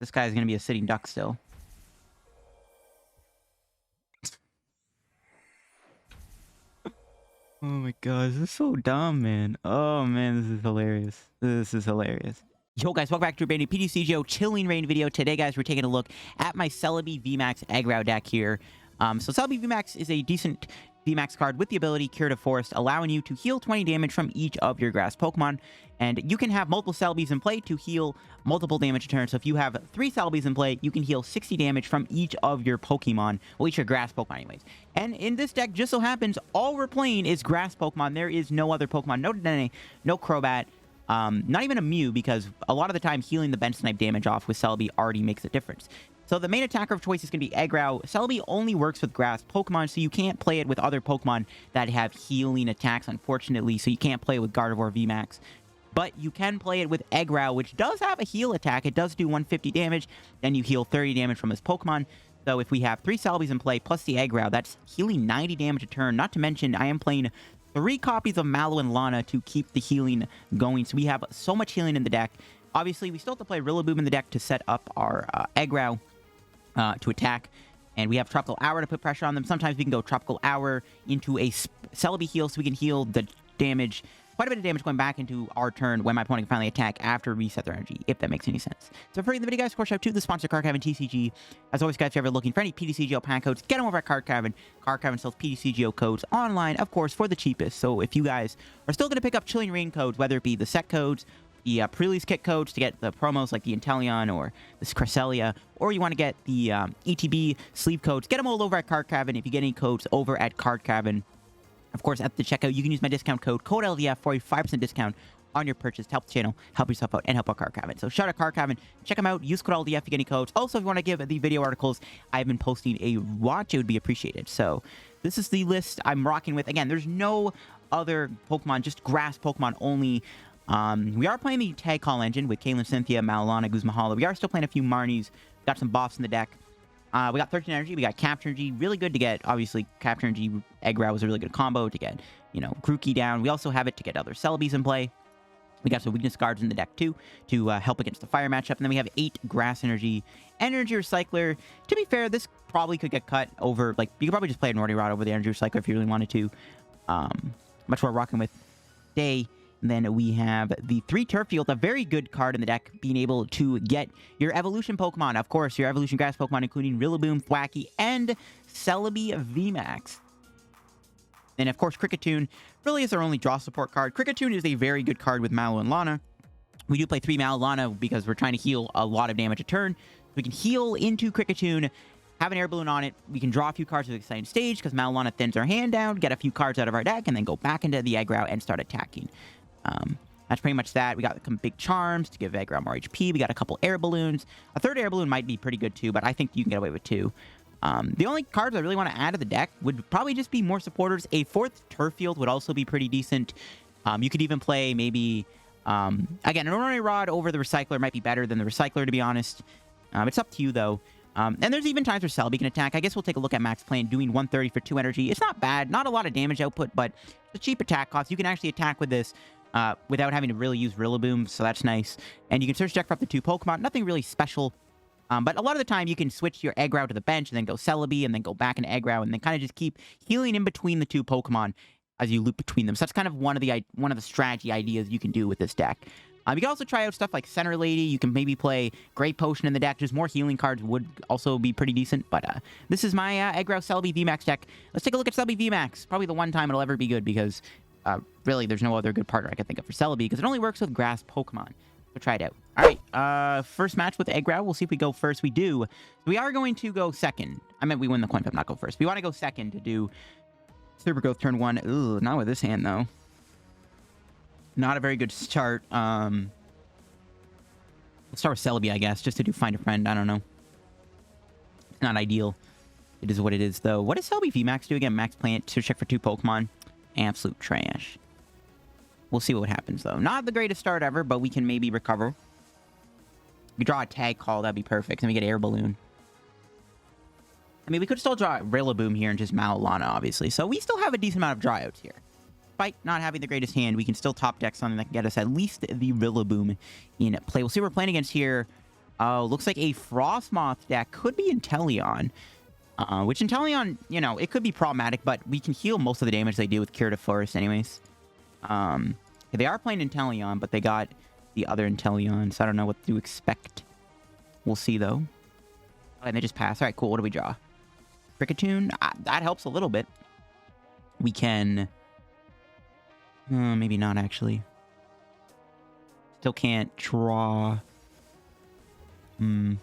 This guy's going to be a sitting duck still. Oh my god, this is so dumb, man. Oh man, this is hilarious. This is hilarious. Yo guys, welcome back to a brand new PTCGO Chilling Rain video. Today guys, we're taking a look at my Celebi VMAX EggRow deck here. So Celebi VMAX is a decent VMAX card with the ability Curative Forest, allowing you to heal 20 damage from each of your grass Pokemon. And you can have multiple Celebis in play to heal multiple damage a turn. So if you have 3 Celebis in play, you can heal 60 damage from each of your Pokemon. Well, each your grass Pokemon anyways. And in this deck, just so happens, all we're playing is grass Pokemon. There is no other Pokemon, no Dene, no Crobat, not even a Mew, because a lot of the time healing the bench snipe damage off with Celebi already makes a difference. So the main attacker of choice is going to be EggRow. Celebi only works with grass Pokemon, so you can't play it with other Pokemon that have healing attacks, unfortunately. So you can't play it with Gardevoir VMAX. But you can play it with EggRow, which does have a heal attack. It does do 150 damage, then you heal 30 damage from this Pokemon. So if we have 3 Celebis in play, plus the EggRow, that's healing 90 damage a turn. Not to mention, I am playing 3 copies of Mallow and Lana to keep the healing going. So we have so much healing in the deck. Obviously, we still have to play Rillaboom in the deck to set up our EggRow to attack. And we have Tropical Hour to put pressure on them. Sometimes we can go Tropical Hour into a Celebi heal so we can heal the damage, quite a bit of damage going back into our turn when my opponent can finally attack after reset their energy, if that makes any sense. So for the video, guys, of course, shout out to the sponsor, Card Cavern TCG. As always, guys, if you're ever looking for any PTCGO pack codes, get them over at Card Cavern. Card Cavern sells PTCGO codes online, of course, for the cheapest. So if you guys are still going to pick up Chilling Rain codes, whether it be the set codes, the pre-release kit codes to get the promos like the Inteleon or the Cresselia, or you want to get the ETB sleeve codes, get them all over at Card Cavern. If you get any codes over at Card Cavern, of course, at the checkout, you can use my discount code LDF for a 5% discount on your purchase to help the channel, help yourself out, and help out Card Cavern. So shout out Card Cavern. Check them out. Use code LDF to get any codes. Also, if you want to give the video articles I've been posting a watch, it would be appreciated. So this is the list I'm rocking with. Again, there's no other Pokemon, just grass Pokemon only. We are playing the Tag Call engine with Caitlin, Cynthia, Mallow Lana, Guzma Hala. We are still playing a few Marnies. Got some buffs in the deck. We got 13 energy, we got Capture Energy, really good to get, obviously, Capture Energy, EggRow was a really good combo to get, you know, Grookey down. We also have it to get other Celebis in play. We got some weakness guards in the deck, too, to help against the fire matchup. And then we have 8 Grass Energy, Energy Recycler. To be fair, this probably could get cut over, like, you could probably just play a Nordy Rod over the Energy Recycler if you really wanted to. Much more rocking with today. And then we have the 3 Turffield, a very good card in the deck, being able to get your evolution Pokemon. Of course, your evolution grass Pokemon, including Rillaboom, Thwackey, and Celebi VMAX. And of course, Kricketune really is our only draw support card. Kricketune is a very good card with Mallow and Lana. We do play 3 Mallow Lana because we're trying to heal a lot of damage a turn. We can heal into Kricketune, have an Air Balloon on it. We can draw a few cards with Exciting Stage because Mallow Lana thins our hand down, get a few cards out of our deck, and then go back into the EggRow and start attacking. That's pretty much that. We got some Big Charms to give EggRow more HP. We got a couple Air Balloons. A 3rd Air Balloon might be pretty good too, but I think you can get away with 2. The only cards I really want to add to the deck would probably just be more supporters. A 4th Turffield would also be pretty decent. You could even play maybe, again, an Ordinary Rod over the Recycler might be better than the Recycler, to be honest. It's up to you, though. And there's even times where Celebi can attack. I guess we'll take a look at Max Plan doing 130 for 2 energy. It's not bad. Not a lot of damage output, but it's a cheap attack cost. You can actually attack with this without having to really use Rillaboom, so that's nice. And you can search deck for up to 2 Pokemon. Nothing really special. But a lot of the time, you can switch your EggRow to the bench and then go Celebi and then go back into EggRow and then kind of just keep healing in between the 2 Pokemon as you loop between them. So that's kind of one of the strategy ideas you can do with this deck. You can also try out stuff like Center Lady. You can maybe play Great Potion in the deck. Just more healing cards would also be pretty decent. But this is my EggRow Celebi VMAX deck. Let's take a look at Celebi VMAX. Probably the one time it'll ever be good because really there's no other good partner I can think of for Celebi because it only works with grass Pokemon. So try it out. All right, first match with EggRow. We'll see if we go first. We do. We are going to go second. I meant we win the coin flip, not go first. We want to go second to do Super Growth turn 1. Ooh, not with this hand, though. Not a very good start. Let's start with Celebi, I guess, just to do Find a Friend. I don't know. It's not ideal. It is what it is, though. What does Celebi VMAX do again? Max Plant to check for 2 Pokemon. Absolute trash. We'll see what happens, though. Not the greatest start ever, but we can maybe recover. We draw a Tag Call. That'd be perfect. And we get Air Balloon. I mean, we could still draw Rillaboom here and just Mallow Lana, obviously. So we still have a decent amount of dryouts here. Despite not having the greatest hand, we can still top deck something that can get us at least the Rillaboom in play. We'll see what we're playing against here. Oh, looks like a Frostmoth deck could be Inteleon. Which Inteleon, you know, it could be problematic, but we can heal most of the damage they do with Cure to Forest anyways. They are playing Inteleon, but they got the other Inteleon, so I don't know what to expect. We'll see, though. And they just pass. All right, cool. What do we draw? Kricketune? That helps a little bit. We can... maybe not, actually. Still can't draw...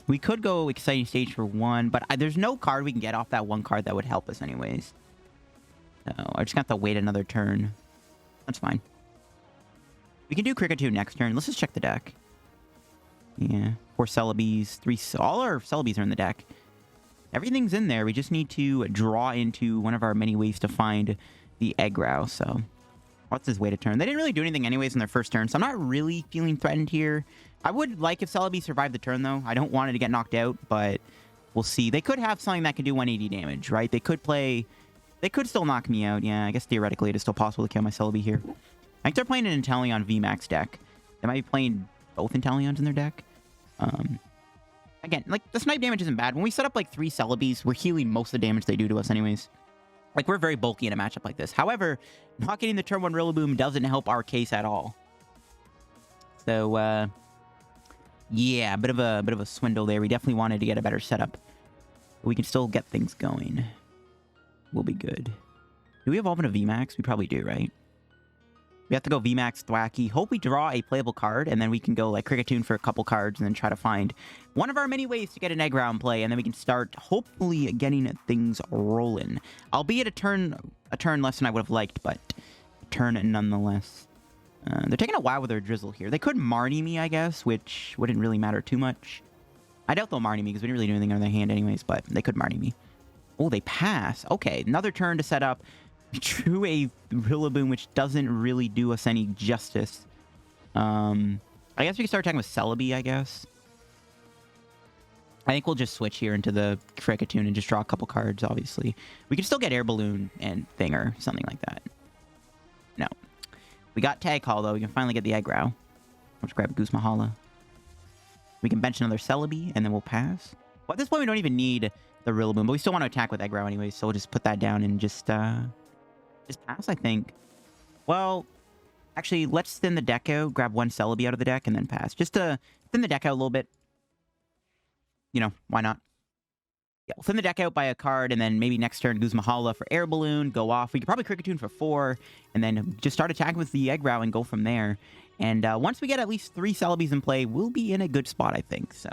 We could go Exciting Stage for 1, but there's no card we can get off that one card that would help us anyways. So I just got to wait another turn. That's fine. We can do Kricketune next turn. Let's just check the deck. Yeah. 4 Celebis. All our Celebis are in the deck. Everything's in there. We just need to draw into one of our many ways to find the EggRow. So what's his way to turn? They didn't really do anything anyways in their first turn, so I'm not really feeling threatened here. I would like if Celebi survived the turn, though. I don't want it to get knocked out, but we'll see. They could have something that can do 180 damage, right? They could play... They could still knock me out. Yeah, I guess theoretically it is still possible to kill my Celebi here. I think they're playing an Inteleon VMAX deck. They might be playing both Inteleons in their deck. Again, like, the snipe damage isn't bad. When we set up, like, 3 Celebis, we're healing most of the damage they do to us anyways. Like, we're very bulky in a matchup like this. However, not getting the turn 1 Rillaboom doesn't help our case at all. So, yeah, a bit of a swindle there. We definitely wanted to get a better setup. But we can still get things going. We'll be good. Do we evolve into VMAX? We probably do, right? We have to go VMAX Thwackey. Hope we draw a playable card, and then we can go like Kricketune for a couple cards, and then try to find one of our many ways to get an EggRow in play, and then we can start hopefully getting things rolling. Albeit a turn less than I would have liked, but a turn nonetheless. They're taking a while with their Drizzle here. They could Marnie me, I guess, which wouldn't really matter too much. I doubt they'll Marnie me because we didn't really do anything on their hand anyways, but they could Marnie me. Oh, they pass. Okay, another turn to set up. Drew a Rillaboom, which doesn't really do us any justice. I guess we can start attacking with Celebi, I guess. I think we'll just switch here into the Kricketune and just draw a couple cards, obviously. We can still get Air Balloon and thing or something like that. No. We got Tag Call, though. We can finally get the EggRow. Let's grab Guzma Hala. We can bench another Celebi, and then we'll pass. Well, at this point, we don't even need the Rillaboom, but we still want to attack with EggRow anyway, so we'll just put that down and just pass, I think. Well, actually, let's thin the deck out, grab 1 Celebi out of the deck, and then pass. Just to thin the deck out a little bit. You know, why not? Yeah, we'll thin the deck out by a card, and then maybe next turn, Guzma Hala for Air Balloon, go off. We could probably Kricketune for 4, and then just start attacking with the EggRow and go from there. And once we get at least 3 Celebis in play, we'll be in a good spot, I think. So,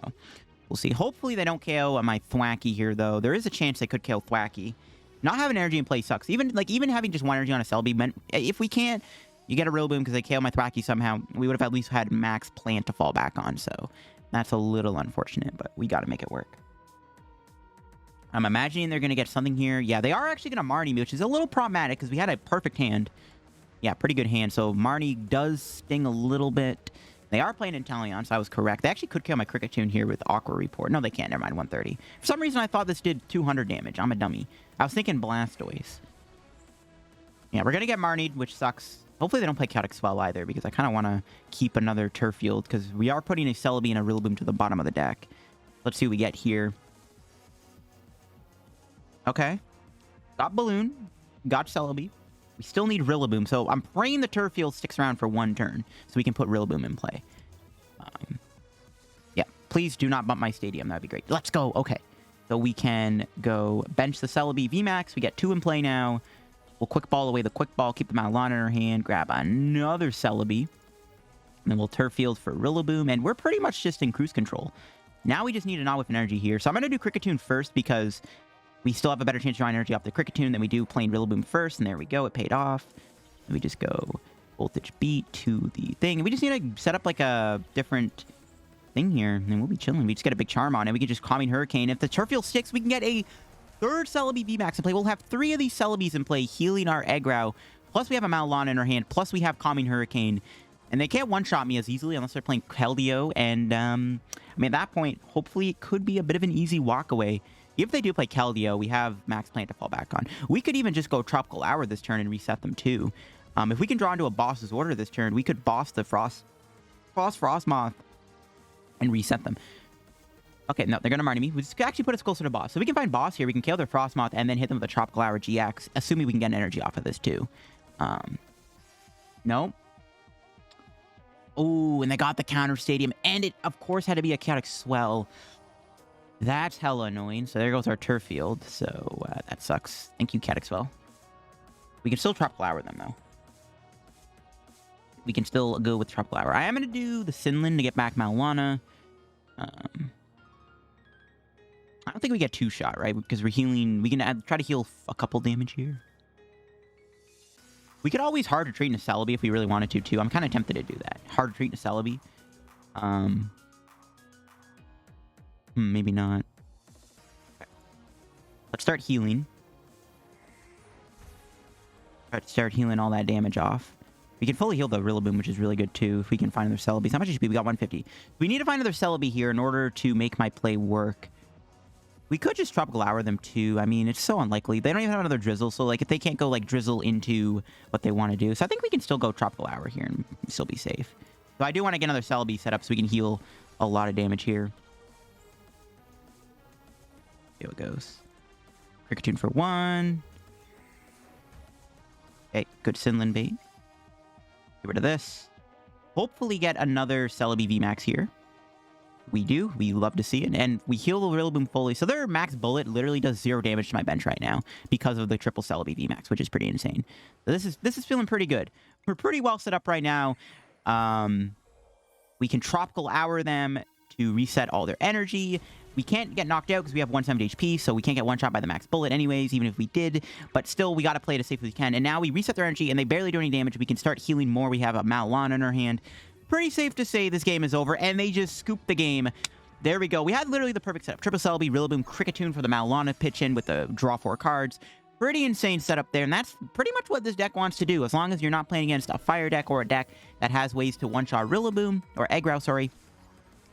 we'll see. Hopefully, they don't KO my Thwackey here, though. There is a chance they could KO Thwackey. Not having energy in play sucks. Even having just 1 energy on a Celebi meant if we can't, you get a Rillaboom because they KO my Thwackey somehow, we would have at least had max plant to fall back on. So that's a little unfortunate, but we got to make it work. I'm imagining they're going to get something here. Yeah, they are actually going to Marnie me, which is a little problematic because we had a perfect hand. Yeah, pretty good hand. So Marnie does sting a little bit. They are playing Inteleon, so I was correct. They actually could kill my Kricketune here with Aqua Report. No, they can't. Never mind, 130. For some reason, I thought this did 200 damage. I'm a dummy. I was thinking Blastoise. Yeah, we're going to get Marnied, which sucks. Hopefully, they don't play Chaotic Swell either, because I kind of want to keep another Turffield, because we are putting a Celebi and a Rillaboom to the bottom of the deck. Let's see what we get here. Okay. Got Balloon. Got Celebi. We still need Rillaboom, so I'm praying the Turffield sticks around for 1 turn, so we can put Rillaboom in play. Yeah, please do not bump my stadium. That'd be great. Let's go. Okay. So we can go bench the Celebi VMAX. We get 2 in play now. We'll quick ball away the quick ball, keep the Mallow Lana in our hand, grab another Celebi. And then we'll Turffield for Rillaboom, and we're pretty much just in cruise control. Now we just need a Knot with energy here. So I'm going to do Kricketune first because we still have a better chance of drawing energy off the Kricketune than we do playing Rillaboom first. And there we go. It paid off. And we just go Voltage Beat to the thing. And we just need to set up like a different thing here. And we'll be chilling. We just get a Big Charm on it. We can just Calming Hurricane. If the Turffield sticks, we can get a 3rd Celebi VMAX in play. We'll have 3 of these Celebis in play, healing our EggRow. Plus we have a Mallow Lana in our hand. Plus we have Calming Hurricane. And they can't one-shot me as easily unless they're playing Keldeo. And, I mean, at that point, hopefully it could be a bit of an easy walk away. If they do play Keldeo, we have Max Plant to fall back on. We could even just go Tropical Hour this turn and reset them too. If we can draw into a Boss's Order this turn, we could boss the Frostmoth and reset them. Okay, no, they're going to Marnie me. Which actually put us closer to boss. So we can find boss here. We can kill their Frostmoth and then hit them with a Tropical Hour GX, assuming we can get an energy off of this too. No. Oh, and they got the counter stadium. And it, of course, had to be a Chaotic Swell. That's hella annoying. So there goes our turf field. So that sucks. Thank you, Chaotic Swell. We can still Tropical Hour them, though. We can still go with Tropical Hour. I am going to do the Sinlin to get back Mallow Lana. I don't think we get 2-shot, right? Because we're healing. We can try to heal a couple damage here. We could always hard retreat into Celebi if we really wanted to, too. I'm kind of tempted to do that. Hard retreat into Celebi. Maybe not. Okay. Let's start healing. Try to start healing all that damage off. We can fully heal the Rillaboom, which is really good, too, if we can find another Celebi. How much HP? We got 150. We need to find another Celebi here in order to make my play work. We could just Tropical Hour them, too. I mean, it's so unlikely. They don't even have another Drizzle, so, like, if they can't go, like, Drizzle into what they want to do. So I think we can still go Tropical Hour here and still be safe. So I do want to get another Celebi set up so we can heal a lot of damage here. See how it goes. Kricketune for 1. Okay, good Sinlin bait. Get rid of this. Hopefully get another Celebi VMAX here. We do. We love to see it. And we heal the Rillaboom fully. So their max bullet literally does 0 damage to my bench right now because of the triple Celebi VMAX, which is pretty insane. So this is feeling pretty good. We're pretty well set up right now. We can Tropical Hour them to reset all their energy. We can't get knocked out because we have 170 HP, so we can't get one-shot by the max bullet anyways, even if we did. But still, we got to play it as safe as we can. And now we reset their energy, and they barely do any damage. We can start healing more. We have a Mallow Lana in our hand. Pretty safe to say this game is over, and they just scooped the game. There we go. We had literally the perfect setup. Triple Celebi, Rillaboom, Kricketune for the Mallow Lana pitch-in with the draw 4 cards. Pretty insane setup there, and that's pretty much what this deck wants to do. As long as you're not playing against a fire deck or a deck that has ways to one-shot Rillaboom, or EggRow, sorry.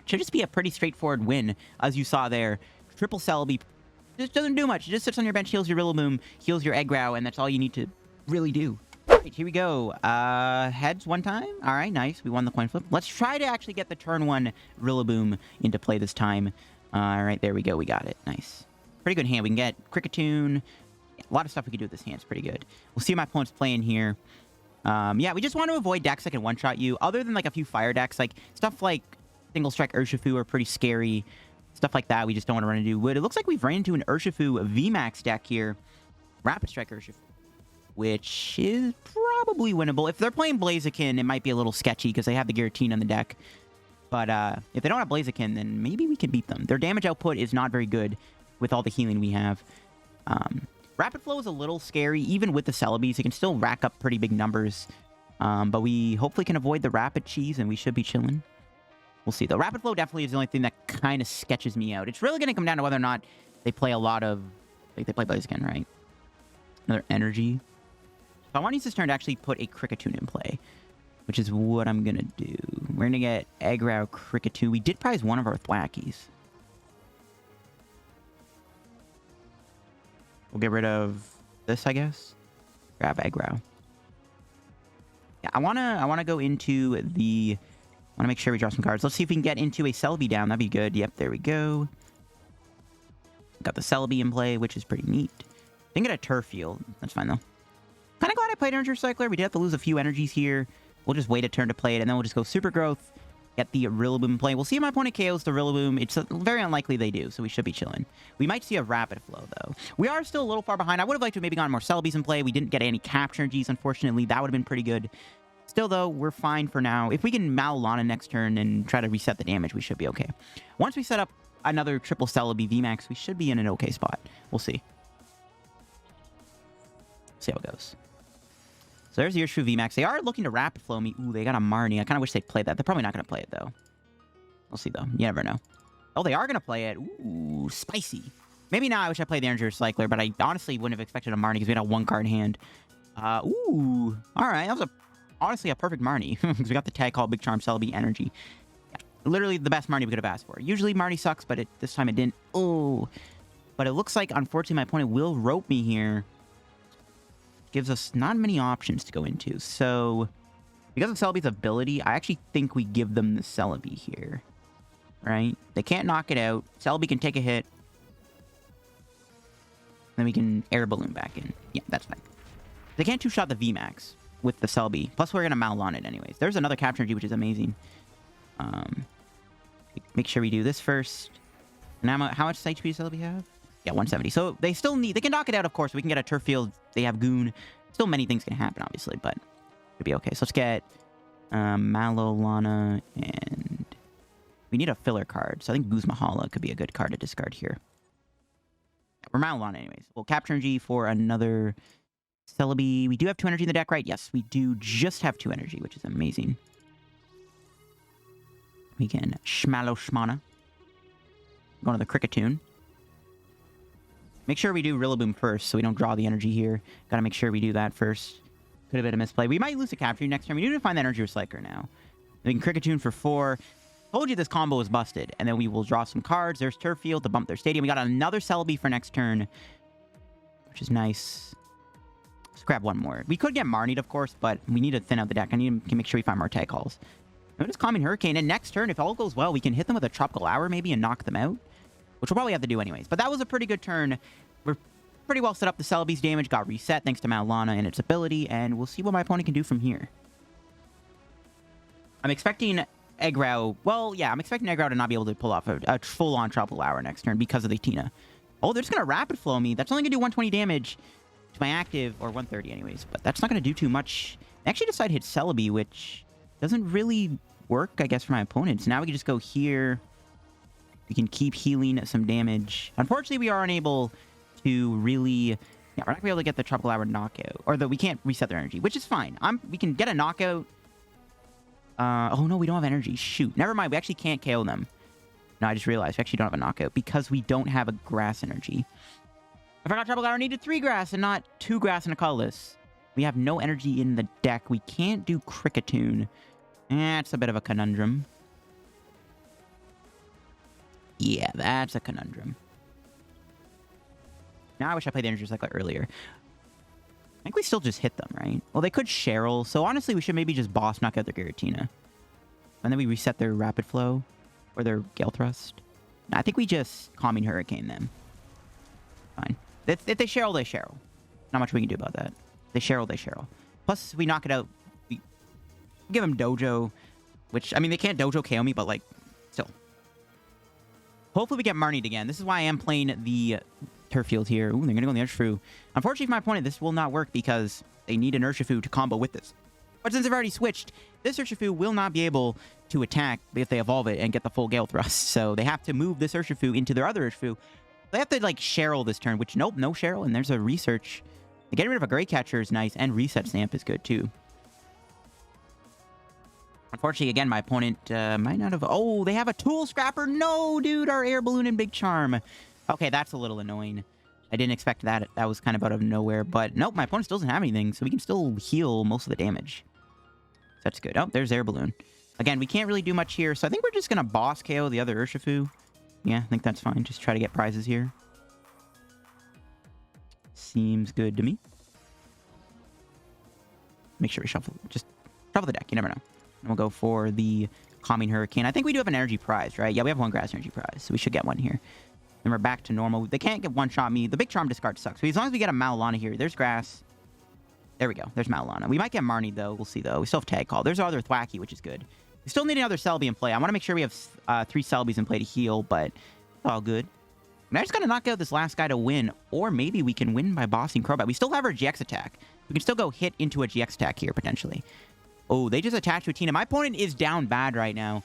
Should just be a pretty straightforward win, as you saw there. Triple Celebi just doesn't do much. It just sits on your bench, heals your Rillaboom, heals your EggRow, and that's all you need to really do. Right, here we go. Heads one time. All right, nice. We won the coin flip. Let's try to actually get the turn 1 Rillaboom into play this time. All right, there we go. We got it. Nice. Pretty good hand. We can get Kricketune. Yeah, a lot of stuff we can do with this hand. It's pretty good. We'll see what my opponent's playing here. Yeah, we just want to avoid decks that can one-shot you, other than like a few fire decks. Like stuff like Single Strike Urshifu are pretty scary. Stuff like that we just don't want to run into. But it looks like we've ran into an Urshifu VMAX deck here. Rapid Strike Urshifu, which is probably winnable. If they're playing Blaziken, it might be a little sketchy because they have the Giratina on the deck. But if they don't have Blaziken, then maybe we can beat them. Their damage output is not very good with all the healing we have. Rapid Flow is a little scary. Even with the Celebis, it can still rack up pretty big numbers. But we hopefully can avoid the Rapid Cheese, and we should be chilling. We'll see, though. Rapid Flow definitely is the only thing that kind of sketches me out. It's really going to come down to whether or not they play a lot of... Like, they play Blaziken, right? Another Energy. So I want to use this turn to actually put a Kricketune in play, which is what I'm going to do. We're going to get EggRow Kricketune. We did prize one of our Thwackies. We'll get rid of this, I guess. Grab EggRow. Yeah, I wanna go into the... I want to make sure we draw some cards. Let's see if we can get into a Celebi down. That'd be good. Yep, there we go. Got the Celebi in play, which is pretty neat. Didn't get a Turffield. That's fine, though. Kind of glad I played Energy Recycler. We did have to lose a few energies here. We'll just wait a turn to play it, and then we'll just go Super Growth, get the Rillaboom in play. We'll see if my opponent KOs the Rillaboom. It's very unlikely they do, so we should be chilling. We might see a Rapid Flow, though. We are still a little far behind. I would have liked to have maybe gotten more Celebis in play. We didn't get any Capture Energies, unfortunately. That would have been pretty good. Still, though, we're fine for now. If we can Mallow Lana next turn and try to reset the damage, we should be okay. Once we set up another triple Celebi VMAX, we should be in an okay spot. We'll see. See how it goes. So there's the Urshifu VMAX. They are looking to Rapid Flow me. Ooh, they got a Marnie. I kind of wish they'd play that. They're probably not going to play it, though. We'll see, though. You never know. Oh, they are going to play it. Ooh, spicy. Maybe now I wish I played the Energy Recycler, but I honestly wouldn't have expected a Marnie because we had a one-card hand. Ooh. All right. That was honestly a perfect Marnie because we got the tag call Big Charm Celebi Energy. Yeah, literally the best Marnie we could have asked for. Usually Marnie sucks, but this time it didn't. Oh. But it looks like, unfortunately, my opponent will rope me here. Gives us not many options to go into. So, because of Celebi's ability, I actually think we give them the Celebi here. right? They can't knock it out. Celebi can take a hit. Then we can Air Balloon back in. Yeah, that's fine. They can't two-shot the VMAX with the Celebi. Plus, we're going to Mallow Lana it anyways. There's another capture energy, which is amazing. Make sure we do this first. Now, how much HP does Celebi have? Yeah, 170. So they still need... They can knock it out, of course. We can get a Turffield. They have Goon. Still many things can happen, obviously, but it'll be okay. So let's get Mallow Lana, and we need a filler card. So I think Guzma Hala could be a good card to discard here. We're Mallow Lana anyways. We'll capture energy for another Celebi. We do have 2 energy in the deck, right? Yes, we do just have 2 energy, which is amazing. We can Schmallow Schmana. Go to the Kricketune. Make sure we do Rillaboom first so we don't draw the energy here. Gotta make sure we do that first. Could have been a misplay. We might lose a capture next turn. We need to find the Energy Recycler now. We can Kricketune for 4. Told you this combo was busted. And then we will draw some cards. There's Turffield to bump their stadium. We got another Celebi for next turn, which is nice. Let's grab one more. We could get Marnied, of course, but we need to thin out the deck. I need to make sure we find more Tag Calls. I'm just Calming Hurricane. And next turn, if all goes well, we can hit them with a Tropical Hour maybe and knock them out, which we'll probably have to do anyways. But that was a pretty good turn. We're pretty well set up. The Celebi's damage got reset thanks to Mallow Lana and its ability, and we'll see what my opponent can do from here. I'm expecting EggRow... Well, yeah, I'm expecting EggRow to not be able to pull off a full-on Tropical Hour next turn because of the Tina. Oh, they're just going to Rapid Flow me. That's only going to do 120 damage to my active, or 130 anyways, but that's not going to do too much. I actually decided to hit Celebi, which doesn't really work, I guess, for my opponent. So now we can just go here. We can keep healing some damage. Unfortunately, we are unable to really... Yeah, we're not going to be able to get the Tropical Hour knockout. Or we can't reset their energy, which is fine. We can get a knockout. Oh, no, we don't have energy. Shoot. Never mind. We actually can't KO them. No, I just realized we actually don't have a knockout because we don't have a grass energy. I forgot Tropical Hour needed 3 grass and not 2 grass and a colorless. We have no energy in the deck. We can't do Kricketune. That's a bit of a conundrum. Yeah, that's a conundrum. Now I wish I played the Energy Recycler earlier. I think we still just hit them, right? Well, they could Cheryl, so honestly, we should maybe just boss knock out their Giratina. And then we reset their Rapid Flow, or their Gale Thrust. No, I think we just Calming Hurricane them. Fine. If they Cheryl, they Cheryl. Not much we can do about that. They Cheryl, they Cheryl. Plus, we knock it out. We give them Dojo, which, I mean, they can't Dojo KO me, but, like, still. Hopefully we get Marnied again. This is why I am playing the Turffield here. Ooh, they're going to go on the Urshifu. Unfortunately for my opponent, this will not work because they need an Urshifu to combo with this. But since they've already switched, this Urshifu will not be able to attack if they evolve it and get the full Gale Thrust. So they have to move this Urshifu into their other Urshifu. They have to, like, Cheryl this turn, which, nope, no Cheryl. And there's a Research. Getting rid of a Great Catcher is nice, and Reset Stamp is good, too. Unfortunately, again, my opponent might not have... Oh, they have a Tool Scrapper. No, dude, our Air Balloon and Big Charm. Okay, that's a little annoying. I didn't expect that. That was kind of out of nowhere. But nope, my opponent still doesn't have anything, so we can still heal most of the damage. So that's good. Oh, there's Air Balloon. Again, we can't really do much here, so I think we're just going to boss KO the other Urshifu. Yeah, I think that's fine. Just try to get prizes here. Seems good to me. Make sure we shuffle. Just shuffle the deck. You never know. And we'll go for the Calming Hurricane. I think we do have an energy prize, right? Yeah, we have 1 grass energy prize, so we should get one here. Then we're back to normal. They can't get one-shot me. The Big Charm discard sucks. So as long as we get a Mallow Lana here, there's grass. There we go. There's Mallow Lana. We might get Marnie, though. We'll see, though. We still have Tag Call. There's our other Thwackey, which is good. We still need another Celebi in play. I want to make sure we have 3 Celebis in play to heal, but it's all good. And I just got to knock out this last guy to win, or maybe we can win by bossing Crobat. We still have our GX attack. We can still go hit into a GX attack here, potentially. Oh, they just attached to a Tina. My opponent is down bad right now,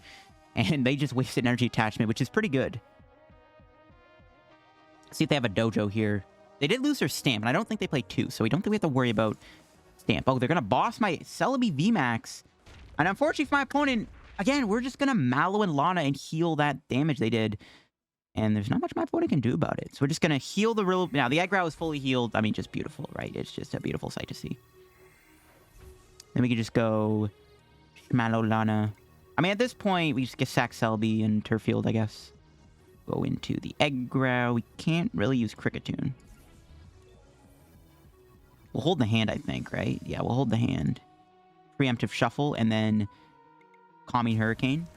and they just wasted energy attachment, which is pretty good. Let's see if they have a Dojo here. They did lose their Stamp, and I don't think they played 2, so we don't think we have to worry about Stamp. Oh, they're going to boss my Celebi VMAX. And unfortunately for my opponent, again, we're just going to Mallow and Lana and heal that damage they did. And there's not much my opponent can do about it. So we're just going to heal the real... Now, the EggRow is fully healed. I mean, just beautiful, right? It's just a beautiful sight to see. Then we can just go Mallow Lana. I mean, at this point, we just get sack Celebi and Turffield, I guess. Go into the EggRow. We can't really use Kricketune. We'll hold the hand, I think, right? Yeah, we'll hold the hand. Preemptive Shuffle, and then Calming Hurricane.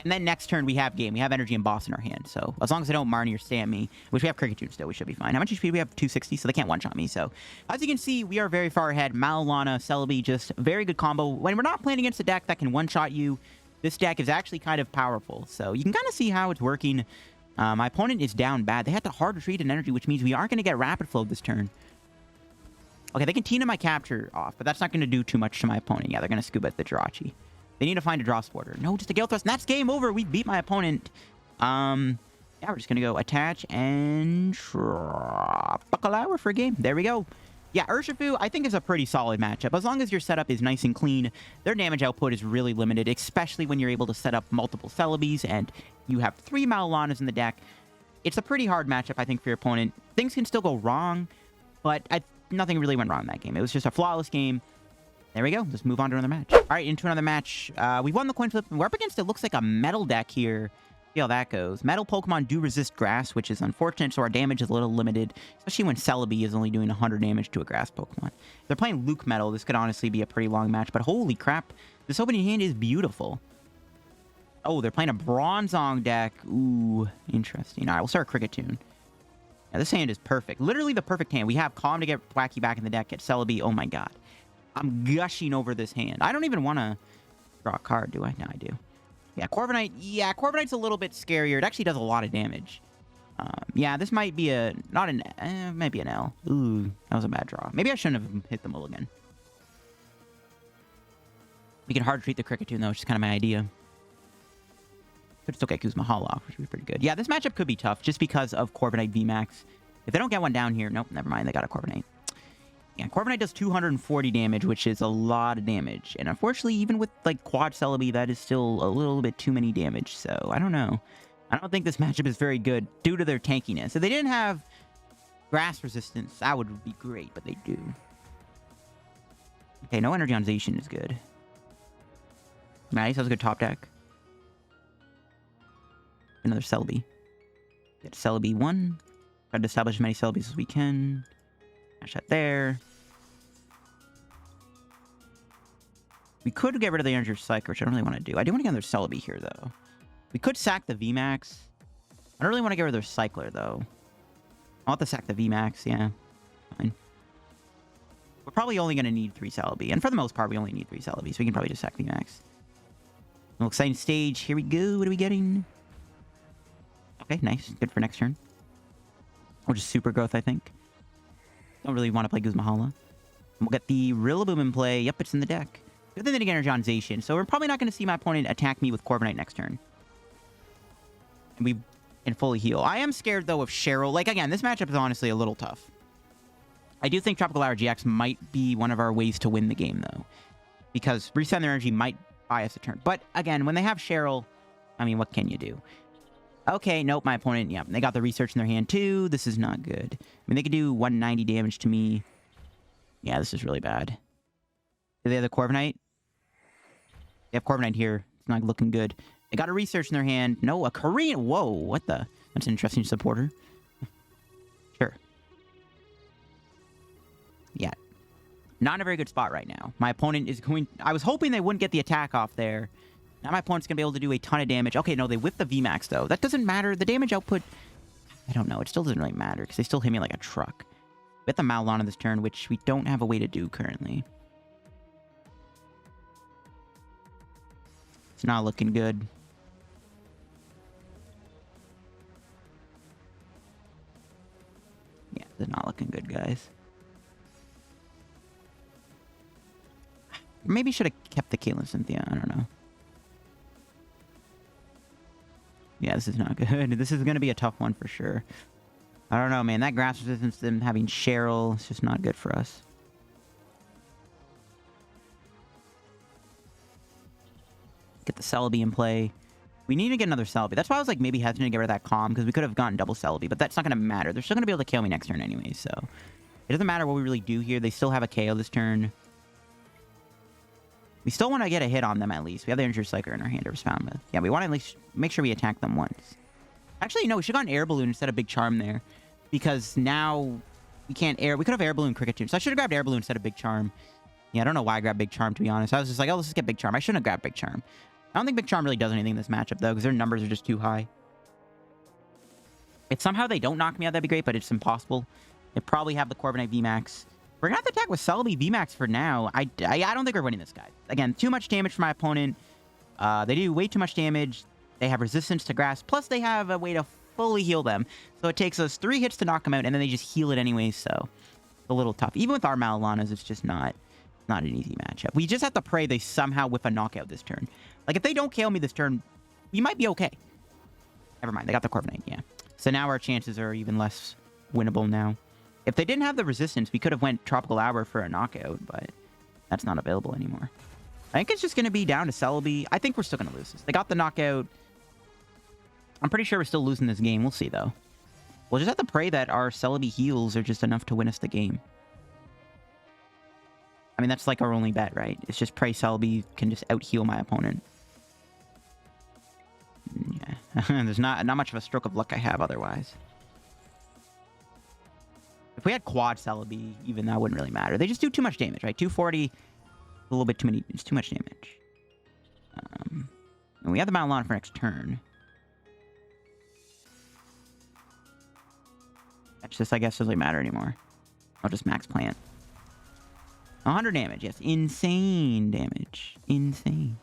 And then next turn, we have game. We have Energy and Boss in our hand. So as long as they don't Marnie or Stam me, which we have Kricketune still, we should be fine. How much HP do we have? 260, so they can't one-shot me. So as you can see, we are very far ahead. Mallow Lana, Celebi, just a very good combo. When we're not playing against a deck that can one-shot you, this deck is actually kind of powerful. So you can kind of see how it's working. My opponent is down bad. They had to hard retreat in energy, which means we aren't going to get rapid flow this turn. Okay, they can Tina my capture off, but that's not going to do too much to my opponent. Yeah, they're going to scuba at the Jirachi. They need to find a draw supporter. No, just a Gale Thrust, and that's game over. We beat my opponent. Yeah, we're just going to go attach and Buckle for a game. There we go. Yeah, Urshifu, I think, is a pretty solid matchup. As long as your setup is nice and clean, their damage output is really limited, especially when you're able to set up multiple Celebis and you have 3 Mallow Lanas in the deck. It's a pretty hard matchup, I think, for your opponent. Things can still go wrong, but nothing really went wrong in that game. It was just a flawless game. There we go. Let's move on to another match. All right, into another match. We won the coin flip. We're up against, it looks like, a metal deck here. See how that goes. Metal Pokemon do resist grass, which is unfortunate, so our damage is a little limited, especially when Celebi is only doing 100 damage to a grass Pokemon. If they're playing Luke Metal, this could honestly be a pretty long match, but holy crap, this opening hand is beautiful. Oh, they're playing a Bronzong deck. Ooh, interesting. All right, we'll start Kricketune. Yeah, this hand is perfect. Literally the perfect hand. We have Calm to get Thwackey back in the deck, get Celebi. Oh my god. I'm gushing over this hand. I don't even want to draw a card, do I? No, I do. Yeah, Corviknight. Yeah, Corviknight's a little bit scarier. It actually does a lot of damage. Yeah, this might be a... Not an... might be an L. Ooh, that was a bad draw. Maybe I shouldn't have hit the mulligan. We can hard treat the Kricketune, though, which is kind of my idea. Could still get Guzma Hala off, which would be pretty good. Yeah, this matchup could be tough, just because of Corviknight VMAX. If they don't get one down here... Nope, never mind. They got a Corviknight. Yeah, Corviknight does 240 damage, which is a lot of damage. And unfortunately, even with, like, Quad Celebi, that is still a little bit too many damage. So, I don't know. I don't think this matchup is very good due to their tankiness. If they didn't have grass resistance, that would be great, but they do. Okay, no Energization is good. Nice, that was a good top deck. Another Celebi. Get Celebi 1. Try to establish as many Celebis as we can. Dash that there. We could get rid of the Energy Recycler, which I don't really want to do. I do want to get another Celebi here, though. We could sack the VMAX. I don't really want to get rid of their Recycler, though. I want to sack the VMAX, yeah. Fine. We're probably only going to need 3 Celebi. And for the most part, we only need 3 Celebi, so we can probably just sack VMAX. Little exciting stage. Here we go. What are we getting? Okay, nice. Good for next turn. Or just Super Growth, I think. Don't really want to play Guzma Hala. We'll get the Rillaboom in play. Yep, it's in the deck. Good thing they didn't get Energization, so we're probably not going to see my opponent attack me with Corviknight next turn. And we can fully heal. I am scared, though, of Cheryl. Like, again, this matchup is honestly a little tough. I do think LittleDarkFury might be one of our ways to win the game, though. Because Reset their energy might buy us a turn. But, again, when they have Cheryl, I mean, what can you do? Okay, nope, my opponent, yeah, they got the research in their hand, too. This is not good. I mean, they could do 190 damage to me. Yeah, this is really bad. Do they have the Corviknight? They have Corviknight here. It's not looking good. They got a research in their hand. No, a Korean. Whoa, what the? That's an interesting supporter. Sure. Yeah. Not in a very good spot right now. My opponent is going... I was hoping they wouldn't get the attack off there. Now my opponent's going to be able to do a ton of damage. Okay, no, they whipped the VMAX, though. That doesn't matter. The damage output... I don't know. It still doesn't really matter, because they still hit me like a truck. We have the Mallow Lana this turn, which we don't have a way to do currently. It's not looking good. Yeah, it's not looking good, guys. Maybe should have kept the Caitlin Cynthia. I don't know. Yeah, this is not good. This is going to be a tough one for sure. I don't know, man. That grass resistance, them having Cheryl, it's just not good for us. Get the Celebi in play. We need to get another Celebi. That's why I was like maybe hesitant to get rid of that Calm, because we could have gotten double Celebi, but that's not going to matter. They're still going to be able to KO me next turn anyway, so... It doesn't matter what we really do here. They still have a KO this turn. We still want to get a hit on them at least. We have the Energy Recycler in our hand to respond with. Yeah, we want to at least make sure we attack them once. Actually, no, we should have gotten Air Balloon instead of Big Charm there. Because now we can't air... We could have Air Balloon Kricketune. So I should have grabbed Air Balloon instead of Big Charm. Yeah, I don't know why I grabbed Big Charm, to be honest. I was just like, oh, let's just get Big Charm. I shouldn't have grabbed Big Charm. I don't think Big Charm really does anything in this matchup, though, because their numbers are just too high. If somehow they don't knock me out, that'd be great, but it's impossible. They probably have the Corviknight VMAX. We're going to have to attack with Celebi VMAX for now. I don't think we're winning this guy. Again, too much damage for my opponent. They do way too much damage. They have resistance to grass. Plus, they have a way to fully heal them. So it takes us 3 hits to knock them out, and then they just heal it anyway, so it's a little tough. Even with our Mallow Lanas, it's just not an easy matchup. We just have to pray they somehow whip a knockout this turn. Like, if they don't KO me this turn, we might be okay. Never mind, they got the Corviknight, yeah. So now our chances are even less winnable now. If they didn't have the resistance, we could have went Tropical Hour for a knockout, but that's not available anymore. I think it's just going to be down to Celebi. I think we're still going to lose this. They got the knockout. I'm pretty sure we're still losing this game. We'll see, though. We'll just have to pray that our Celebi heals are just enough to win us the game. I mean, that's like our only bet, right? It's just pray Celebi can just out-heal my opponent. Yeah. There's not much of a stroke of luck I have otherwise. If we had quad Celebi, even that wouldn't really matter. They just do too much damage, right? 240, a little bit too many. It's too much damage. And we have the Mallow Lana for next turn. That's just, I guess, doesn't really matter anymore. I'll just max plant. 100 damage, yes. Insane damage. Insane.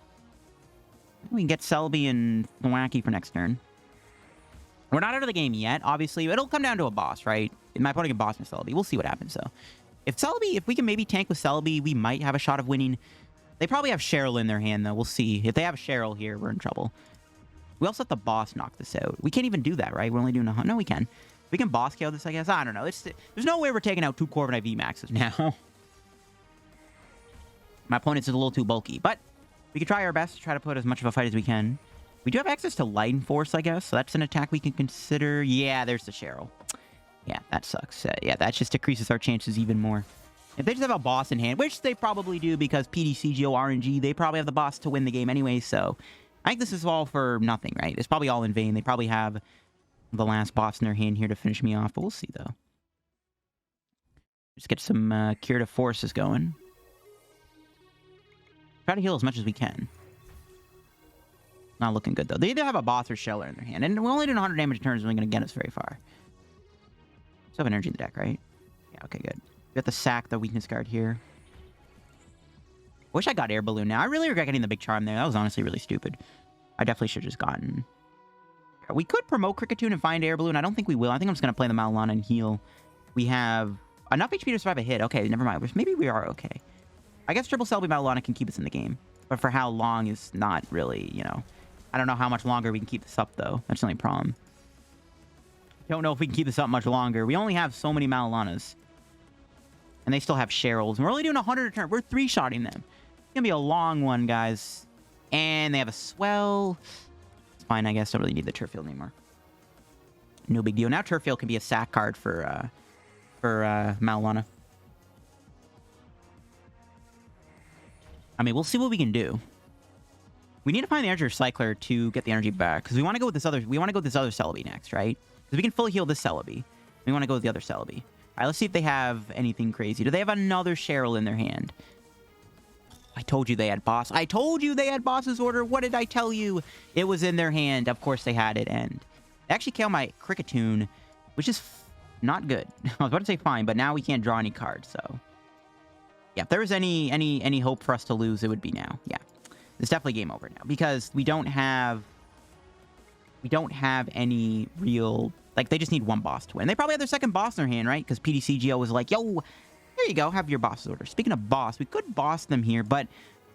We can get Celebi and Thwackey for next turn. We're not out of the game yet, obviously. It'll come down to a boss, right? My opponent can boss my Celebi. We'll see what happens, though. If we can maybe tank with Celebi, we might have a shot of winning. They probably have Cheryl in their hand, though. We'll see. If they have Cheryl here, we're in trouble. We also have the boss knock this out. We can't even do that, right? We're only doing a... No, we can. We can boss KO this, I guess. I don't know. There's no way we're taking out 2 Corviknight VMAXs now. My opponent's a little too bulky, but we can try our best to try to put as much of a fight as we can. We do have access to Lightning Force, I guess, so that's an attack we can consider. Yeah, there's the Cheryl. Yeah, that sucks. Yeah, that just decreases our chances even more. If they just have a boss in hand, which they probably do because PTCGO RNG, they probably have the boss to win the game anyway, so I think this is all for nothing, right? It's probably all in vain. They probably have the last boss in their hand here to finish me off, but we'll see, though. Just get some curative forces going. Try to heal as much as we can. Not looking good, though. They either have a boss or Sheller in their hand. And we're only doing 100 damage turns isn't going to get us very far. Still have energy in the deck, right? Yeah, okay, good. We got the sack, the weakness guard here. Wish I got Air Balloon now. I really regret getting the Big Charm there. That was honestly really stupid. I definitely should have just gotten... We could promote Kricketune and find Air Balloon. I don't think we will. I think I'm just going to play the Mallow Lana and heal. We have enough HP to survive a hit. Okay, never mind. Maybe we are okay. I guess triple Celebi Mallow Lana can keep us in the game. But for how long is not really, you know... I don't know how much longer we can keep this up, though. That's the only problem. Don't know if we can keep this up much longer. We only have so many Mallow Lanas. And they still have Cheryls. And we're only doing 100 a turn. We're 3-shotting them. It's going to be a long one, guys. And they have a Swell. It's fine, I guess. Don't really need the Turffield anymore. No big deal. Now Turffield can be a sack card for Mallow Lana. I mean, we'll see what we can do. We need to find the Energy Recycler to get the energy back. Because we want to go with this other... We want to go with this other Celebi next, right? Because we can fully heal this Celebi. We want to go with the other Celebi. All right, let's see if they have anything crazy. Do they have another Cheryl in their hand? I told you they had boss. I told you they had boss's order. What did I tell you? It was in their hand. Of course they had it. And they actually killed my Kricketune, which is not good. I was about to say fine, but now we can't draw any cards. So yeah, if there was any hope for us to lose, it would be now. Yeah. It's definitely game over now because we don't have any real, like, they just need one boss to win. They probably have their second boss in their hand, right? Because PTCGO was like, yo, here you go, have your boss's order. Speaking of boss, we could boss them here, but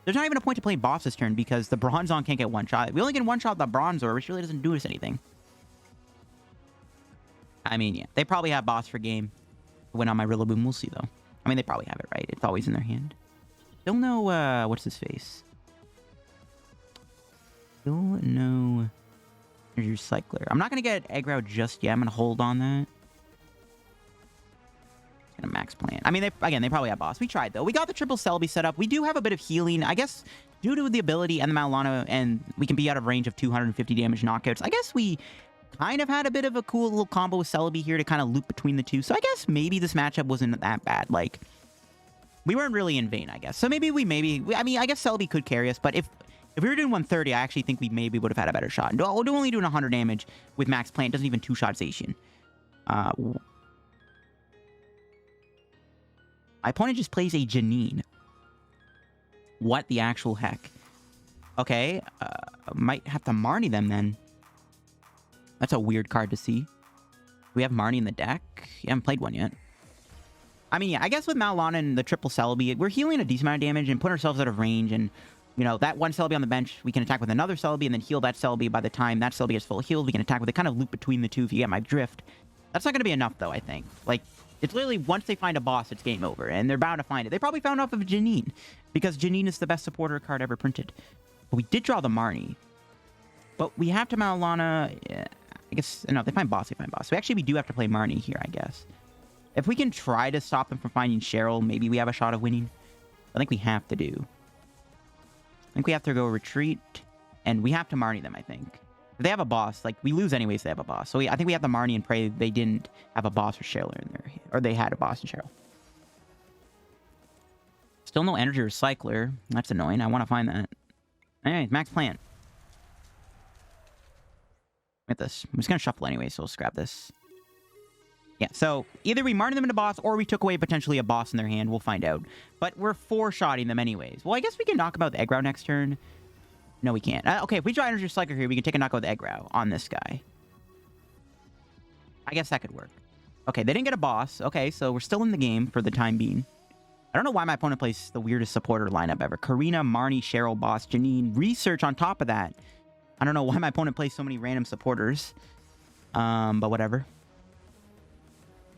there's not even a point to playing boss this turn because the Bronzong can't get one shot. We only get one shot with the Bronzor, which really doesn't do us anything. I mean, yeah, they probably have boss for game. Win on my Rillaboom, we'll see, though. I mean, they probably have it, right? It's always in their hand. Don't know, what's his face? Don't know. Energy Recycler. I'm not going to get EggRow just yet. I'm going to hold on that. Going to max plant. I mean, they probably have boss. We tried, though. We got the triple Celebi set up. We do have a bit of healing. I guess due to the ability and the Mallow Lana, and we can be out of range of 250 damage knockouts. I guess we kind of had a bit of a cool little combo with Celebi here to kind of loop between the two. So I guess maybe this matchup wasn't that bad. Like, we weren't really in vain, I guess. So I mean, I guess Celebi could carry us, but if If we were doing 130, I actually think we maybe would have had a better shot. Only doing 100 damage with max plant doesn't even two-shot Zacian. My opponent just plays a Janine. What the actual heck? Okay, might have to Marnie them then. That's a weird card to see. We have Marnie in the deck. You haven't played one yet. I mean, yeah, I guess with Mallow Lana and the triple Celebi, we're healing a decent amount of damage and putting ourselves out of range. And, you know, that one Celebi on the bench, we can attack with another Celebi and then heal that Celebi. By the time that Celebi is full healed, we can attack with it. Kind of loop between the two if you get my drift. That's not going to be enough, though, I think. Like, it's literally once they find a boss, it's game over. And they're bound to find it. They probably found off of Janine, because Janine is the best supporter card ever printed. But we did draw the Marnie. But we have to Mallow Lana. Yeah, I guess, no, they find boss, they find boss. So actually, we do have to play Marnie here, I guess. If we can try to stop them from finding Cheryl, maybe we have a shot of winning. I think we have to do. I think we have to go retreat, and we have to Marnie them, I think. If they have a boss, like, we lose anyways if they have a boss. So I think we have to Marnie and pray they didn't have a boss or Cheryl in there. Or they had a boss and Cheryl. Still no Energy Recycler. That's annoying. I want to find that. Anyways, max plant. Look at this. I'm just going to shuffle anyway, so let's grab this. Yeah, so either we Marnie them into boss, or we took away potentially a boss in their hand. We'll find out. But we're four-shotting them anyways. Well, I guess we can knock about the EggRow next turn. No, we can't. Okay, if we draw Energy Recycler here, we can take a knockout with EggRow on this guy. I guess that could work. Okay, they didn't get a boss. Okay, so we're still in the game for the time being. I don't know why my opponent plays the weirdest supporter lineup ever. Karina, Marnie, Cheryl, Boss, Janine. Research on top of that. I don't know why my opponent plays so many random supporters. But whatever.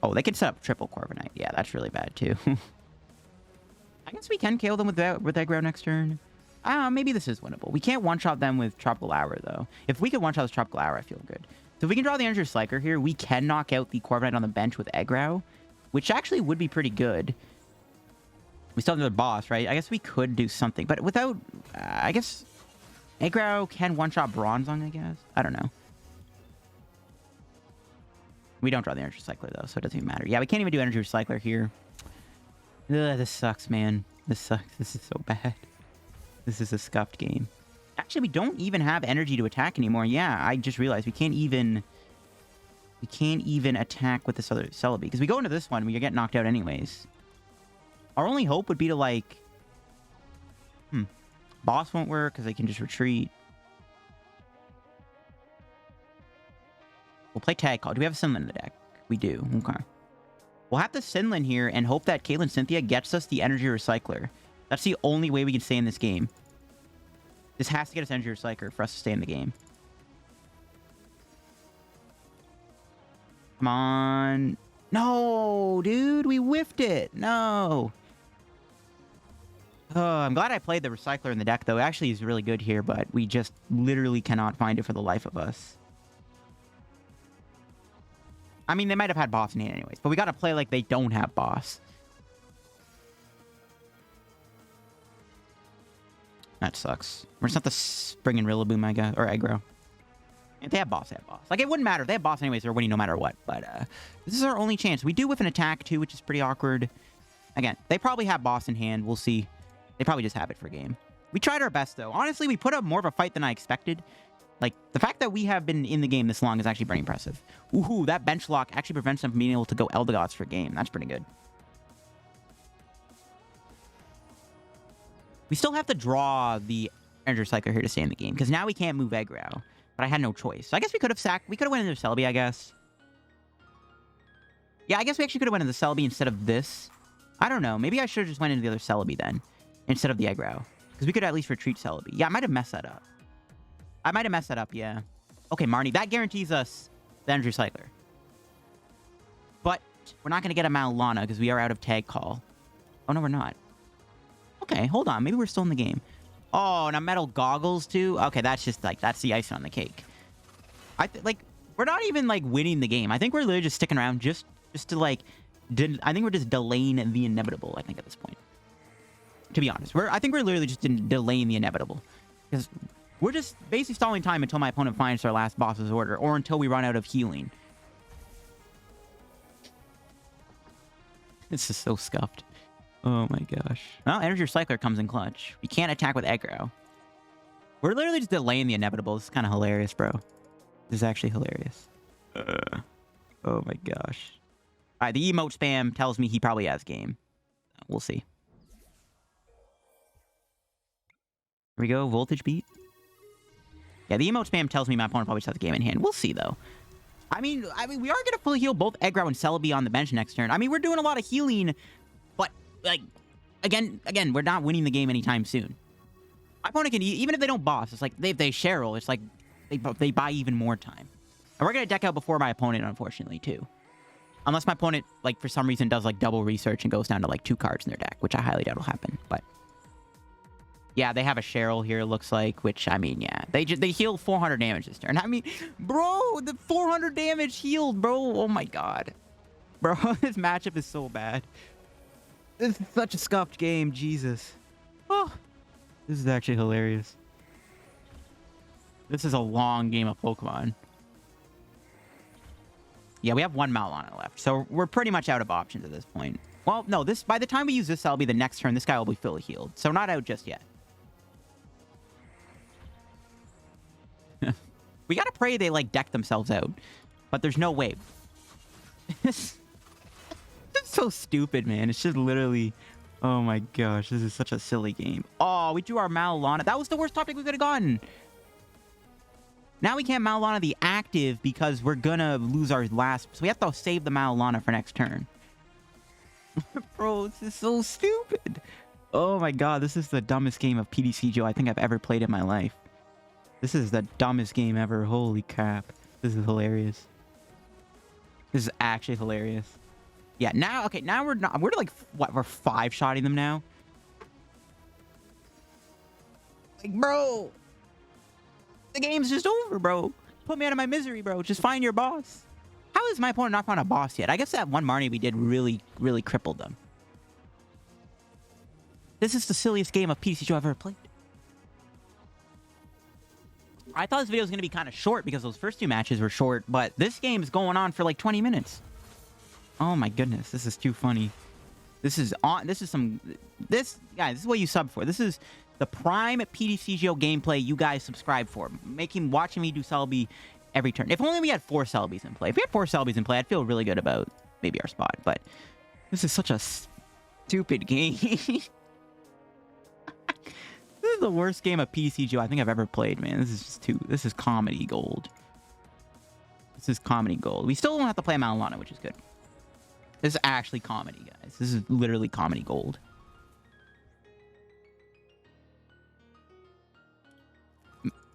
Oh, they could set up triple Corviknight. Yeah, that's really bad, too. I guess we can KO them with EggRow next turn. Maybe this is winnable. We can't one-shot them with Tropical Hour, though. If we could one-shot with Tropical Hour, I feel good. So if we can draw the Energy Recycler here, we can knock out the Corviknight on the bench with EggRow, which actually would be pretty good. We still have another boss, right? I guess we could do something. But without... I guess... EggRow can one-shot Bronzong, I guess? I don't know. We don't draw the Energy Recycler, though, so it doesn't even matter. Yeah, we can't even do Energy Recycler here. Ugh, this sucks, man. This sucks. This is so bad. This is a scuffed game. Actually, we don't even have energy to attack anymore. Yeah, I just realized we can't even attack with this other Celebi. Because we go into this one, we get knocked out anyways. Our only hope would be to, like... Boss won't work, because they can just retreat. We'll play Tag Call. Do we have a Sinlin in the deck? We do. Okay. We'll have the Sinlin here and hope that Caitlin Cynthia gets us the Energy Recycler. That's the only way we can stay in this game. This has to get us Energy Recycler for us to stay in the game. Come on. No, dude. We whiffed it. No. Oh, I'm glad I played the Recycler in the deck, though. It actually is really good here, but we just literally cannot find it for the life of us. I mean, they might have had boss in hand anyways, but we gotta play like they don't have boss. That sucks. We're just not the springing Rillaboom, I guess, or EggRow. If they have boss, they have boss. Like, it wouldn't matter. If they have boss anyways, they're winning no matter what. But this is our only chance. We do with an attack, too, which is pretty awkward. Again, they probably have boss in hand. We'll see. They probably just have it for a game. We tried our best, though. Honestly, we put up more of a fight than I expected. Like, the fact that we have been in the game this long is actually pretty impressive. Ooh, that bench lock actually prevents them from being able to go Eldegoss for a game. That's pretty good. We still have to draw the Energy Recycler here to stay in the game, because now we can't move EggRow. But I had no choice. So I guess we could have sacked... We could have went into Celebi, I guess. Yeah, I guess we actually could have went into the Celebi instead of this. I don't know. Maybe I should have just went into the other Celebi then, instead of the EggRow. Because we could at least retreat Celebi. Yeah, I might have messed that up. Yeah. Okay, Marnie. That guarantees us the Energy Recycler. But we're not going to get a Mallow Lana because we are out of Tag Call. Oh, no, we're not. Okay, hold on. Maybe we're still in the game. Oh, and a Metal Goggles, too? Okay, that's just, like, that's the icing on the cake. Like, we're not even, like, winning the game. I think we're literally just sticking around just to, like... I think we're just delaying the inevitable, I think, at this point. To be honest. I think we're literally just delaying the inevitable. Because... we're just basically stalling time until my opponent finds our last boss's order, or until we run out of healing. This is so scuffed. Oh my gosh. Well, Energy Recycler comes in clutch. We can't attack with EggRow. We're literally just delaying the inevitable. This is kind of hilarious, bro. This is actually hilarious. Oh my gosh. All right, the emote spam tells me he probably has game. We'll see. Here we go, voltage beat. Yeah, the emote spam tells me my opponent probably just has a game in hand. We'll see, though. I mean, we are gonna fully heal both EggRow and Celebi on the bench next turn. I mean, we're doing a lot of healing, but like, again, we're not winning the game anytime soon. My opponent can, even if they don't boss, it's like they Cheryl. It's like they buy even more time. And we're gonna deck out before my opponent, unfortunately, too. Unless my opponent, like, for some reason does like double research and goes down to like 2 cards in their deck, which I highly doubt will happen. But yeah, they have a Cheryl here, it looks like, which, I mean, yeah. They heal 400 damage this turn. I mean, bro, the 400 damage healed, bro. Oh, my God. Bro, this matchup is so bad. This is such a scuffed game, Jesus. Oh, this is actually hilarious. This is a long game of Pokemon. Yeah, we have 1 Mallow Lana left, so we're pretty much out of options at this point. Well, no, by the time we use this Celebi, the next turn, this guy will be fully healed, so not out just yet. We gotta pray they, like, deck themselves out. But there's no way. It's so stupid, man. It's just literally... Oh my gosh, this is such a silly game. Oh, we drew our Mallow Lana. That was the worst topic we could have gotten. Now we can't Mallow Lana the active because we're gonna lose our last... So we have to save the Mallow Lana for next turn. Bro, this is so stupid. Oh my god, this is the dumbest game of PTCGO I think I've ever played in my life. This is the dumbest game ever. Holy crap. This is hilarious. This is actually hilarious. Yeah, now, okay, now we're not, we're like, what, we're 5-shotting them now? Like, bro. The game's just over, bro. Put me out of my misery, bro. Just find your boss. How is my opponent not found a boss yet? I guess that one Marnie we did really crippled them. This is the silliest game of PTCGO I've ever played. I thought this video was going to be kind of short because those first 2 matches were short, but this game is going on for like 20 minutes. Oh my goodness, this is too funny. This is guys, this is what you sub for. This is the prime PTCGO gameplay you guys subscribe for. Watching me do Celebi every turn. If only we had 4 Celebis in play. If we had 4 Celebis in play, I'd feel really good about maybe our spot, but this is such a stupid game. This is the worst game of PTCGO I think I've ever played, man. This is comedy gold. This is comedy gold. We still don't have to play Mallow Lana, which is good. This is actually comedy, guys. This is literally comedy gold.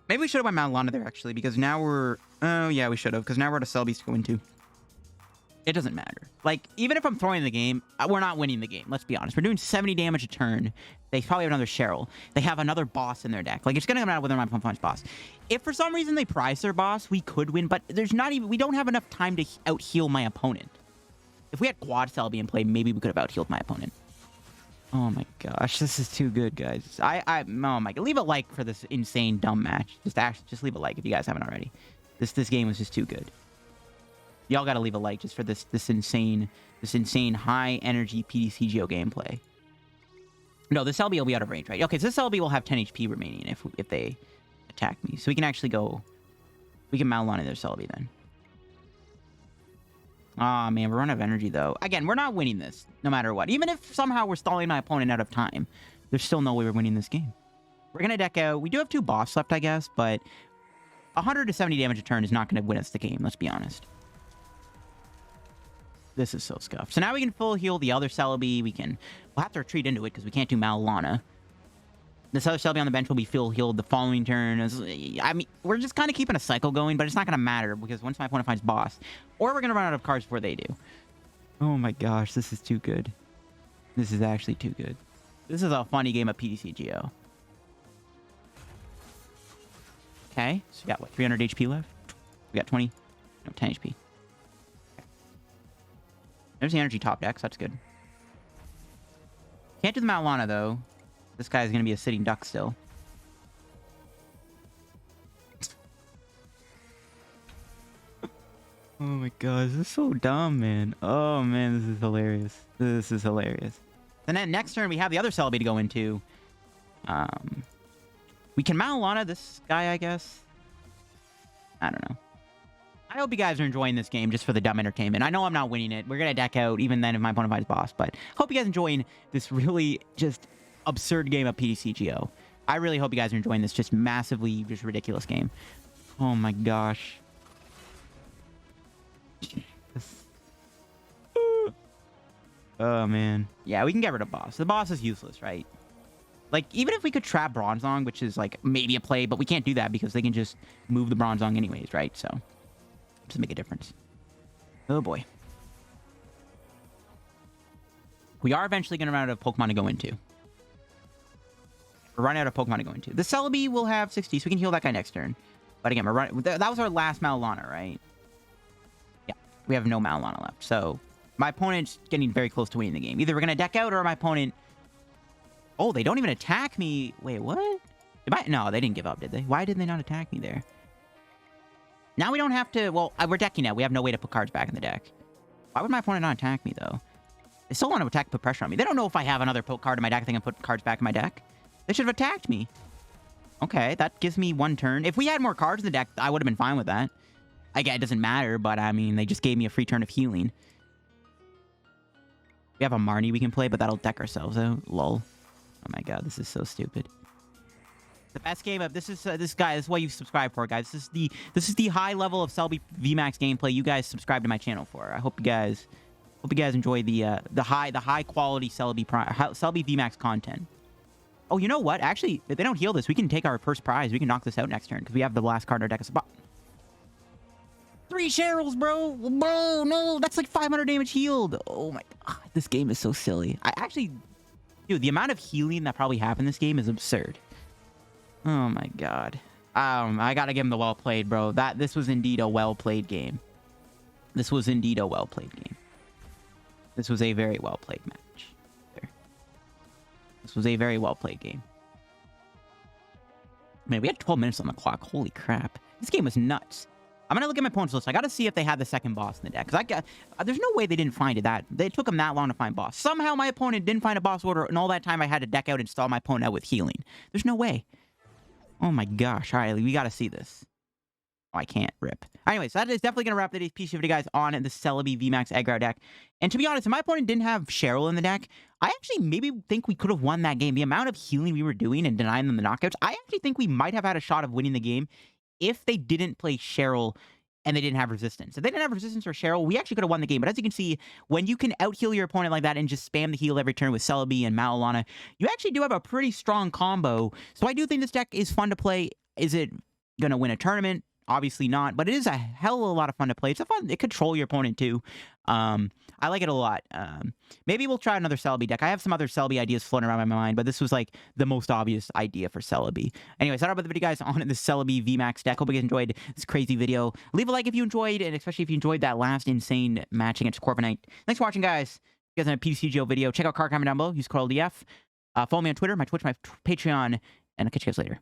Maybe we should have went Mallow Lana there, actually, because now we're... Oh, yeah, we should have, because now we're at a Celebi to go into. It doesn't matter. Like, even if I'm throwing the game, we're not winning the game. Let's be honest. We're doing 70 damage a turn. They probably have another Cheryl. They have another boss in their deck. Like, it's going to come out whether my opponent finds boss. If for some reason they prize their boss, we could win, but there's not even... We don't have enough time to out-heal my opponent. If we had Quad Celebi in play, maybe we could have out-healed my opponent. Oh my gosh, this is too good, guys. Oh my god. Leave a like for this insane, dumb match. Just leave a like if you guys haven't already. This game was just too good. Y'all gotta leave a like just for this insane high energy PTCGO gameplay. No, this Celebi will be out of range, right? Okay, so this Celebi will have 10 HP remaining if they attack me. So we can actually go... We can Mallow Lana their Celebi then. Aw, man, we're running out of energy, though. Again, we're not winning this, no matter what. Even if somehow we're stalling my opponent out of time, there's still no way we're winning this game. We're gonna deck out... We do have 2 boss left, I guess, but... 100 to 70 damage a turn is not gonna win us the game, let's be honest. This is so scuffed. So now we can full heal the other Celebi. We'll have to retreat into it because we can't do Mallow Lana. This other Celebi on the bench will be full healed the following turn. I mean, we're just kind of keeping a cycle going, but it's not going to matter because once my opponent finds boss, or we're going to run out of cards before they do. Oh my gosh, this is too good. This is actually too good. This is a funny game of PTCGO. Okay, so we got what, 300 HP left? We got 10 HP. There's the energy top deck, so that's good. Can't do the Mallow Lana, though. This guy's going to be a sitting duck still. Oh my gosh, this is so dumb, man. Oh man, this is hilarious. This is hilarious. And then next turn, we have the other Celebi to go into. We can Mallow Lana this guy, I guess. I don't know. I hope you guys are enjoying this game just for the dumb entertainment. I know I'm not winning it. We're going to deck out even then if my opponent finds boss. But hope you guys are enjoying this really just absurd game of PTCGO. I really hope you guys are enjoying this just massively just ridiculous game. Oh my gosh. Oh man. Yeah, we can get rid of boss. The boss is useless, right? Like, even if we could trap Bronzong, which is like maybe a play, but we can't do that because they can just move the Bronzong anyways, right? So, doesn't make a difference. Oh boy. We are eventually going to run out of Pokemon to go into. We're running out of Pokemon to go into. The Celebi will have 60, so we can heal that guy next turn. But again, we're running. That was our last Mallow Lana, right? Yeah, we have no Mallow Lana left. So my opponent's getting very close to winning the game. Either we're going to deck out or my opponent... Oh, they don't even attack me. Wait, what? No, they didn't give up, did they? Why did they not attack me there? Now we don't have to... Well, we're decking now. We have no way to put cards back in the deck. Why would my opponent not attack me, though? They still want to attack, put pressure on me. They don't know if I have another card in my deck. They can put cards back in my deck. They should have attacked me. Okay, that gives me one turn. If we had more cards in the deck, I would have been fine with that. Again, it doesn't matter, but I mean, they just gave me a free turn of healing. We have a Marnie we can play, but that'll deck ourselves out. Lol. Oh my god, this is so stupid. The best game of this is what you subscribe for, guys. This is the high level of Celebi VMAX gameplay you guys subscribe to my channel for. I hope you guys enjoy the high quality Celebi VMAX content. Oh, you know what? Actually, if they don't heal this, we can take our first prize. We can knock this out next turn because we have the last card in our deck. 3 Cheryls, bro! Bro, no! That's like 500 damage healed! Oh my god, this game is so silly. Dude, the amount of healing that probably happened in this game is absurd. Oh my god. I gotta give him the well played, bro. This was indeed a well played game. This was indeed a well played game. This was a very well played match. This was a very well-played game. Man, we had 12 minutes on the clock. Holy crap. This game was nuts. I'm going to look at my opponent's list. I got to see if they had the second boss in the deck. Because there's no way they didn't find it. They took them that long to find boss. Somehow my opponent didn't find a boss order, and all that time I had to deck out and stall my opponent out with healing. There's no way. Oh my gosh. All right, we got to see this. Oh, I can't. Rip. Anyways, that is definitely going to wrap today's piece of video, guys, on the Celebi VMAX EggRow deck. And to be honest, if my opponent didn't have Cheryl in the deck, I actually maybe think we could have won that game. The amount of healing we were doing and denying them the knockouts, I actually think we might have had a shot of winning the game if they didn't play Cheryl and they didn't have resistance. If they didn't have resistance or Cheryl, we actually could have won the game. But as you can see, when you can out-heal your opponent like that and just spam the heal every turn with Celebi and Mallow Lana, you actually do have a pretty strong combo. So I do think this deck is fun to play. Is it going to win a tournament? Obviously not, but it is a hell of a lot of fun to play. It's a fun, it control your opponent too. I like it a lot. Maybe we'll try another Celebi deck. I have some other Celebi ideas floating around my mind, but this was like the most obvious idea for Celebi. Anyways, that's about the video, guys, on the Celebi VMAX deck. Hope you guys enjoyed this crazy video. Leave a like if you enjoyed, and especially if you enjoyed that last insane match against Corviknight. Thanks for watching, guys. If you guys want a PTCGO video, check out card comment down below. Use code LDF. Follow me on Twitter, my Twitch, my Patreon, and I'll catch you guys later.